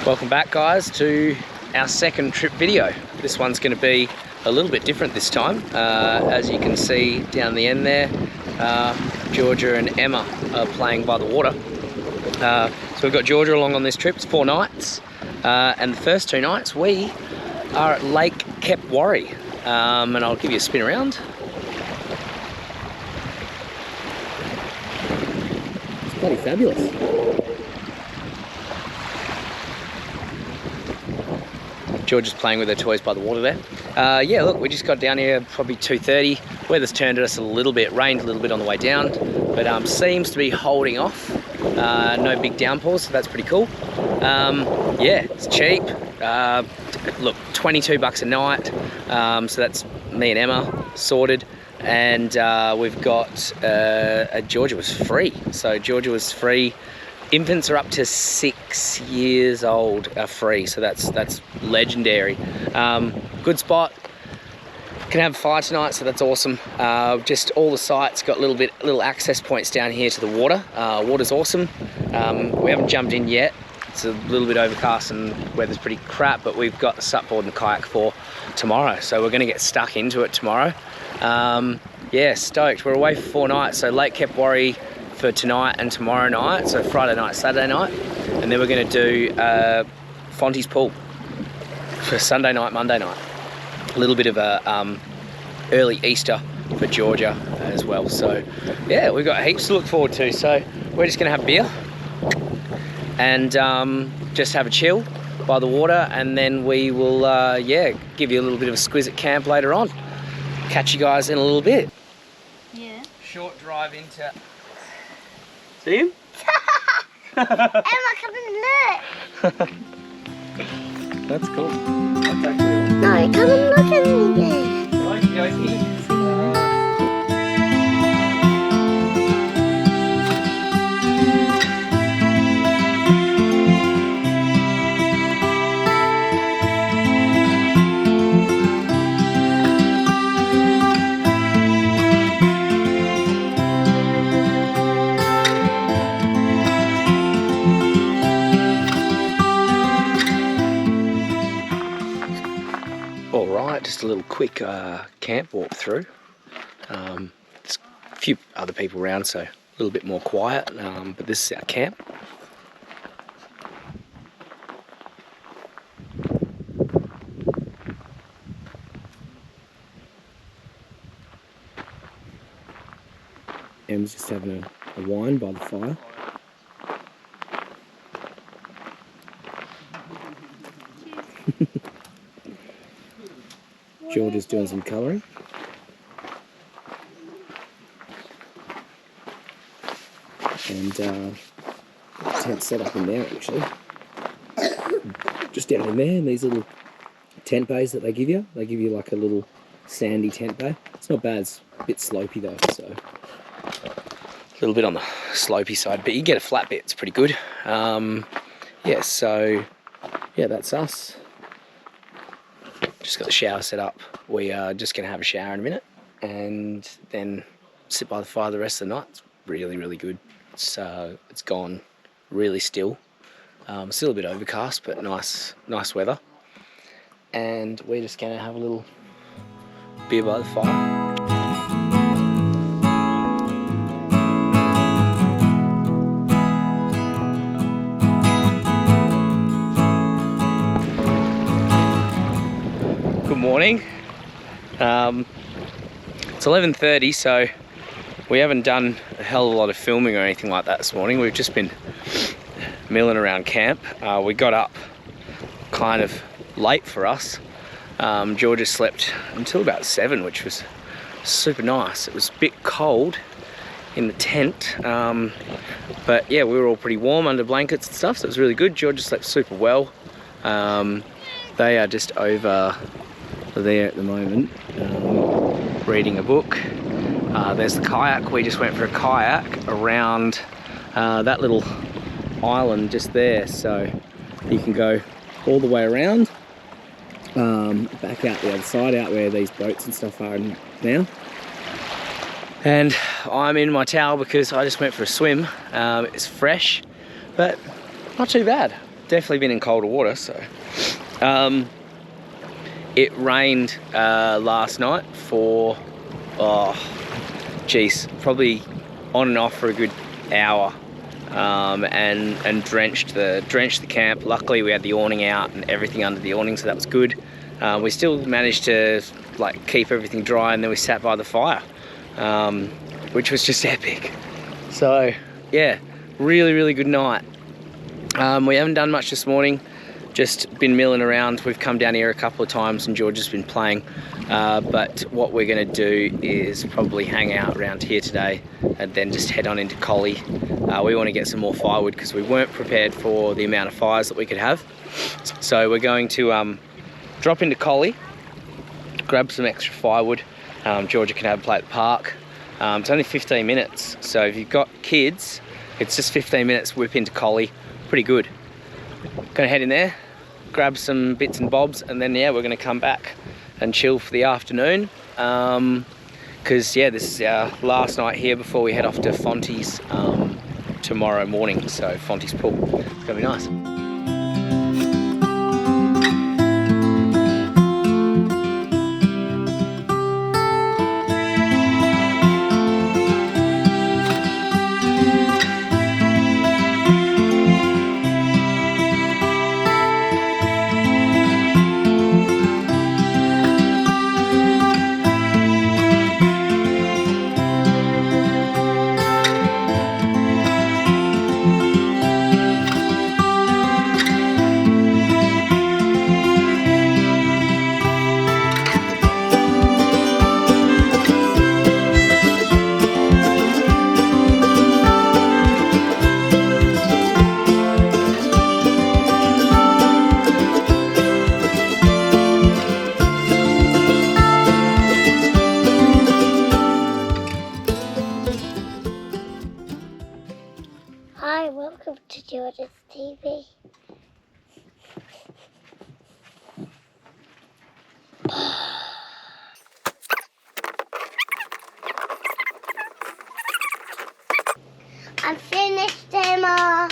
Welcome back, guys, to our second trip video. This one's going to be a little bit different this time. As you can see down the end there, Georgia and Emma are playing by the water. So we've got Georgia along on this trip. It's 4 nights, and the first 2 nights we are at Lake Kepwari, and I'll give you a spin around. It's bloody fabulous. George is playing with her toys by the water there. Yeah, look, we just got down here probably 2:30. Weather's turned at us a little bit, rained a little bit on the way down, but seems to be holding off. No big downpours, so that's pretty cool. Yeah, it's cheap. Look, $22 a night. So that's me and Emma sorted. And we've got, Georgia was free. So Georgia was free. Infants are up to 6 years old are free, so that's legendary. Good spot. Can have fire tonight, so that's awesome. Just all the sites got little access points down here to the water. Water's awesome. We haven't jumped in yet. It's a little bit overcast and weather's pretty crap, but we've got the supboard and the kayak for tomorrow, so we're going to get stuck into it tomorrow. Yeah, stoked. We're away for 4 nights, so Lake Kepwari for tonight and tomorrow night, so Friday night, Saturday night, and then we're going to do Fonty's pool for Sunday night, Monday night. A little bit of a early Easter for Georgia as well. So yeah, we've got heaps to look forward to. So we're just going to have beer and just have a chill by the water, and then we will yeah, give you a little bit of a squiz at camp later on. Catch you guys in a little bit. Yeah. Short drive into... See him? Emma, come and look. That's cool. That's actually... No, come and look at me. Okie dokie. Alright, just a little quick camp walk through. There's a few other people around, so a little bit more quiet, but this is our camp. Em's just having a wine by the fire. George is doing some colouring. And tent set up in there actually. Just down in there, in these little tent bays that they give you. They give you like a little sandy tent bay. It's not bad, it's a bit slopey though, so a little bit on the slopey side, but you get a flat bit, it's pretty good. Yeah, so yeah, that's us. Just got the shower set up. We are just going to have a shower in a minute and then sit by the fire the rest of the night. It's really, really good. It's gone really still. Still a bit overcast, but nice weather. And we're just going to have a little beer by the fire. Good morning. It's 11:30, so we haven't done a hell of a lot of filming or anything like that this morning. We've just been milling around camp. We got up kind of late for us. Georgia slept until about 7, which was super nice. It was a bit cold in the tent, but yeah, we were all pretty warm under blankets and stuff, so it was really good. Georgia slept super well. They are just over there at the moment, reading a book. There's the kayak. We just went for a kayak around that little island just there, so you can go all the way around, back out the other side, out where these boats and stuff are now. And I'm in my towel because I just went for a swim. It's fresh, but not too bad. definitely been in colder water. So it rained last night for probably on and off for a good hour, and drenched the camp. Luckily we had the awning out and everything under the awning, so that was good. We still managed to like keep everything dry, and then we sat by the fire, which was just epic. So yeah, really good night. We haven't done much this morning, just been milling around. We've come down here a couple of times and George has been playing, but what we're going to do is probably hang out around here today and then just head on into Collie. We want to get some more firewood because we weren't prepared for the amount of fires that we could have. So we're going to drop into Collie, grab some extra firewood. Georgia can have a play at the park. It's only 15 minutes, so if you've got kids, it's just 15 minutes, whip into Collie. Pretty good. Gonna head in there, grab some bits and bobs, and then yeah, we're gonna come back and chill for the afternoon. Because yeah, this is our last night here before we head off to Fonty's tomorrow morning. So Fonty's pool, it's gonna be nice. Hi, welcome to George's TV. I'm finished, Emma.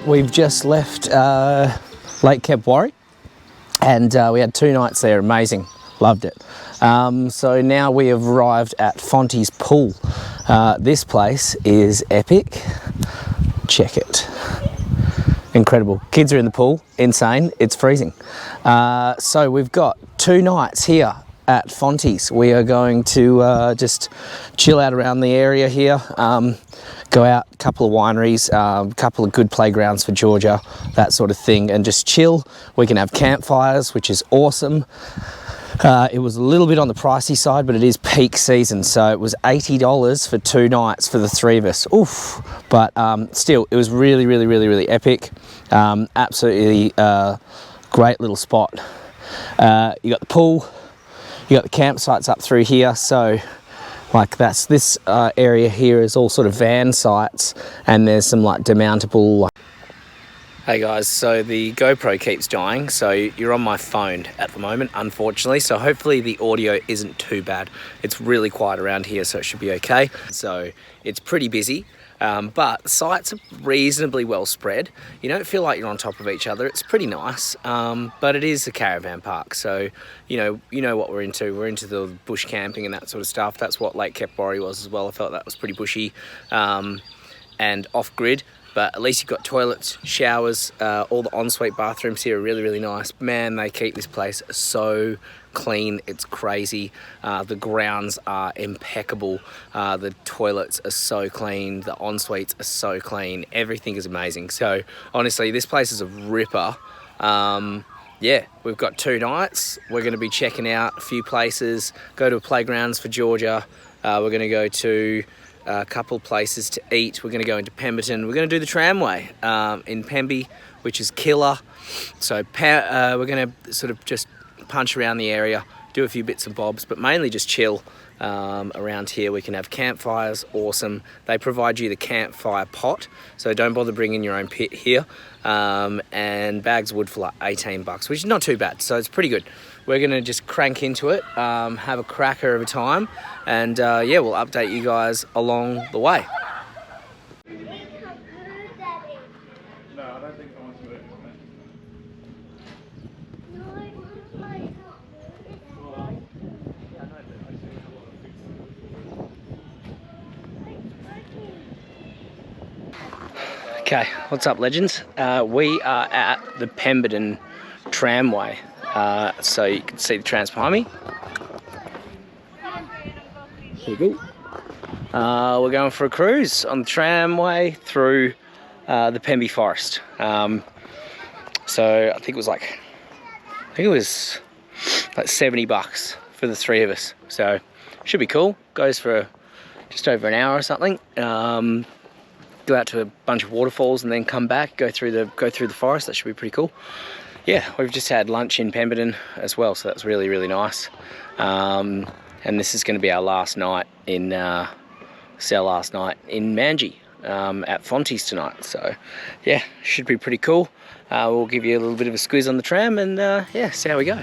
We've just left Lake Kepwari, and we had 2 nights there. Amazing, loved it. So now we have arrived at Fonty's pool. This place is epic. Check it. Incredible. Kids are in the pool, insane, it's freezing. So we've got 2 nights here at Fonty's. We are going to just chill out around the area here, go out, a couple of wineries, a couple of good playgrounds for Georgia, that sort of thing, and just chill. We can have campfires, which is awesome. It was a little bit on the pricey side, but it is peak season, so it was $80 for 2 nights for the 3 of us. Oof! But still, it was really epic. Absolutely great little spot. You got the pool, you got the campsites up through here, so like this area here is all sort of van sites, and there's some like demountable. Hey guys, so the GoPro keeps dying, so you're on my phone at the moment, unfortunately, so hopefully the audio isn't too bad. It's really quiet around here, so it should be okay. So it's pretty busy, but the sites are reasonably well spread. You don't feel like you're on top of each other. It's pretty nice, but it is a caravan park, so you know what we're into. We're into the bush camping and that sort of stuff. That's what Lake Kepwari was as well. I felt that was pretty bushy and off-grid. but at least you've got toilets, showers, all the ensuite bathrooms here are really, really nice. Man, they keep this place so clean, it's crazy. The grounds are impeccable. The toilets are so clean, the en-suites are so clean, everything is amazing. So honestly, this place is a ripper. Yeah, we've got 2 nights. We're going to be checking out a few places, go to playgrounds for Georgia. We're going to go to a couple places to eat. We're going to go into Pemberton. We're going to do the tramway in Pemby, which is killer. So we're going to sort of just punch around the area, do a few bits and bobs, but mainly just chill around here. We can have campfires, awesome. They provide you the campfire pot, so don't bother bringing your own pit here. And bags of wood for like 18 bucks, which is not too bad, so it's pretty good. We're gonna just crank into it, have a cracker of a time, and yeah, we'll update you guys along the way. Okay, what's up, legends? We are at the Pemberton tramway. So you can see the trams behind me. Here we go. We're going for a cruise on the tramway through the Pemby Forest. So I think it was like 70 bucks for the 3 of us. So should be cool. Goes for just over an hour or something. Go out to a bunch of waterfalls and then come back, go through the forest. That should be pretty cool. Yeah, we've just had lunch in Pemberton as well, so that's really, really nice. And this is going to be our last night in Manji at Fonty's tonight. So yeah, should be pretty cool. We'll give you a little bit of a squeeze on the tram and yeah, see how we go.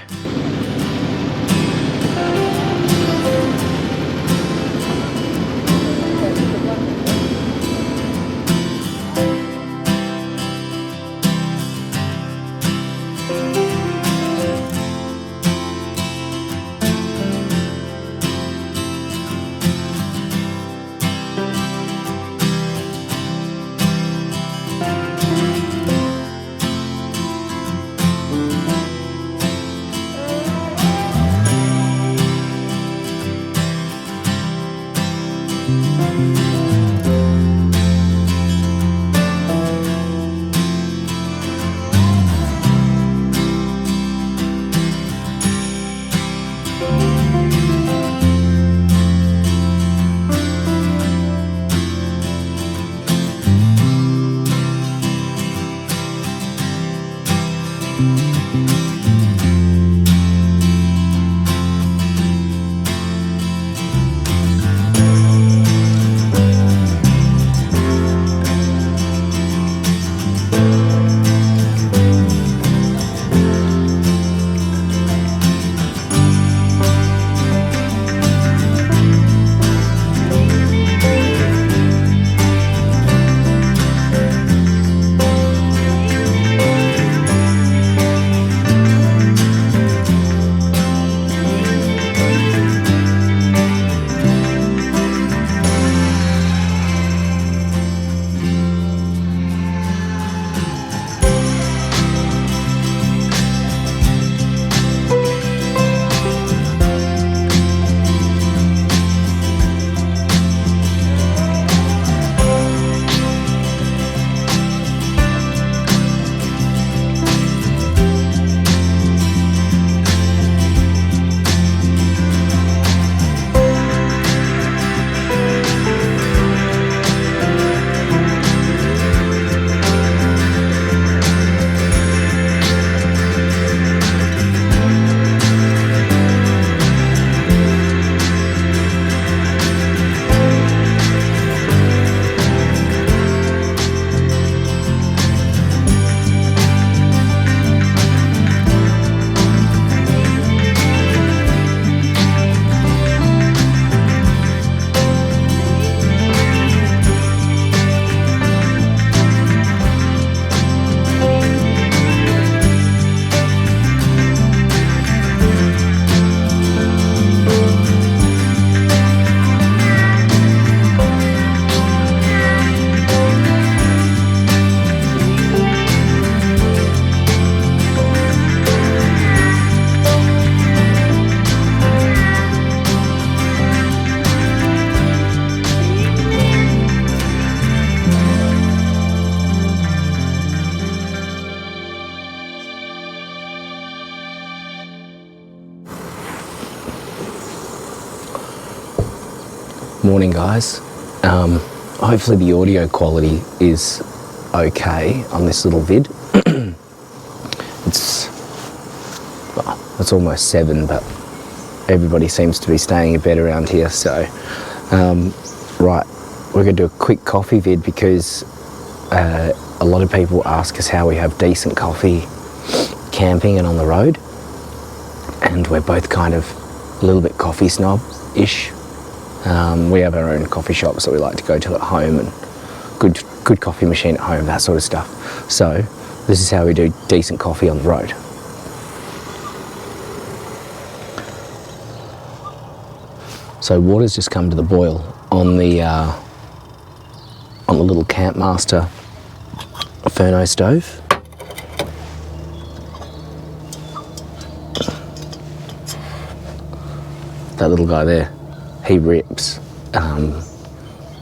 morning, guys. Hopefully the audio quality is okay on this little vid. It's almost 7, but everybody seems to be staying in bed around here. So, right, we're going to do a quick coffee vid because a lot of people ask us how we have decent coffee camping and on the road. And we're both kind of a little bit coffee snob-ish. We have our own coffee shops that we like to go to at home, and good coffee machine at home, that sort of stuff. So this is how we do decent coffee on the road. So water's just come to the boil on the little Campmaster Inferno stove. That little guy there, he rips.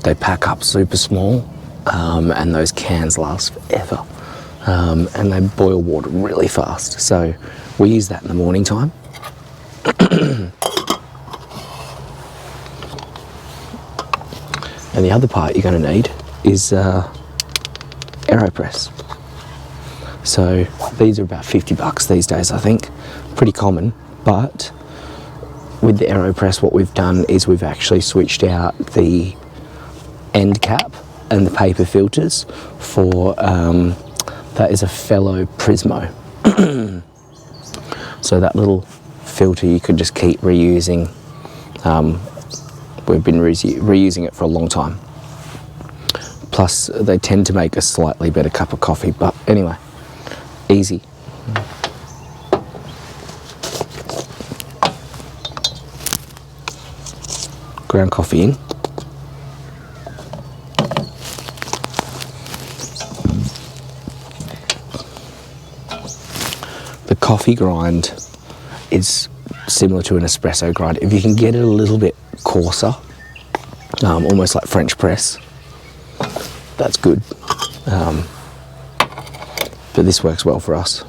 They pack up super small, and those cans last forever. And they boil water really fast. So we use that in the morning time. And the other part you're going to need is AeroPress. So these are about $50 these days, I think. Pretty common, but with the AeroPress, what we've done is we've actually switched out the end cap and the paper filters for, that is a fellow Prismo. So that little filter you could just keep reusing. We've been reusing it for a long time. Plus, they tend to make a slightly better cup of coffee, but anyway, easy. Ground coffee in. The coffee grind is similar to an espresso grind. If you can get it a little bit coarser, almost like French press, that's good. But this works well for us.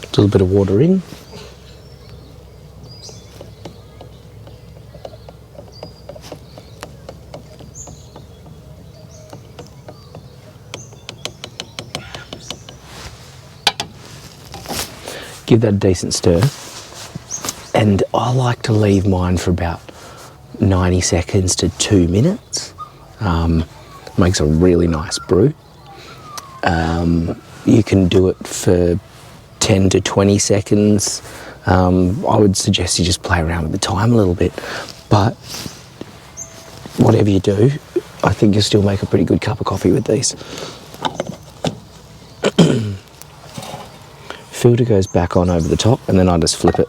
A little bit of water in. Give that a decent stir. And I like to leave mine for about 90 seconds to 2 minutes. Makes a really nice brew. You can do it for 10 to 20 seconds. I would suggest you just play around with the time a little bit, but whatever you do, I think you'll still make a pretty good cup of coffee with these. Filter goes back on over the top, and then I just flip it.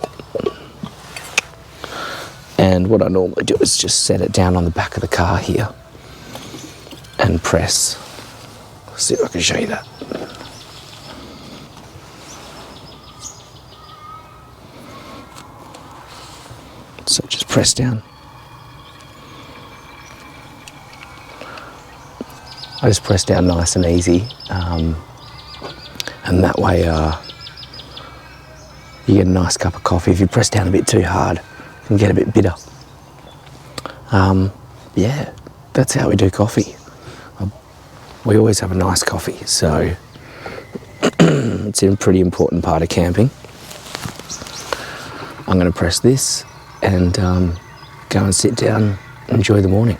And what I normally do is just set it down on the back of the car here and press. Let's see if I can show you that. So just press down. I just press down nice and easy, and that way you get a nice cup of coffee. If you press down a bit too hard, it can get a bit bitter. Yeah, that's how we do coffee. We always have a nice coffee, so it's a pretty important part of camping. I'm going to press this and go and sit down and enjoy the morning.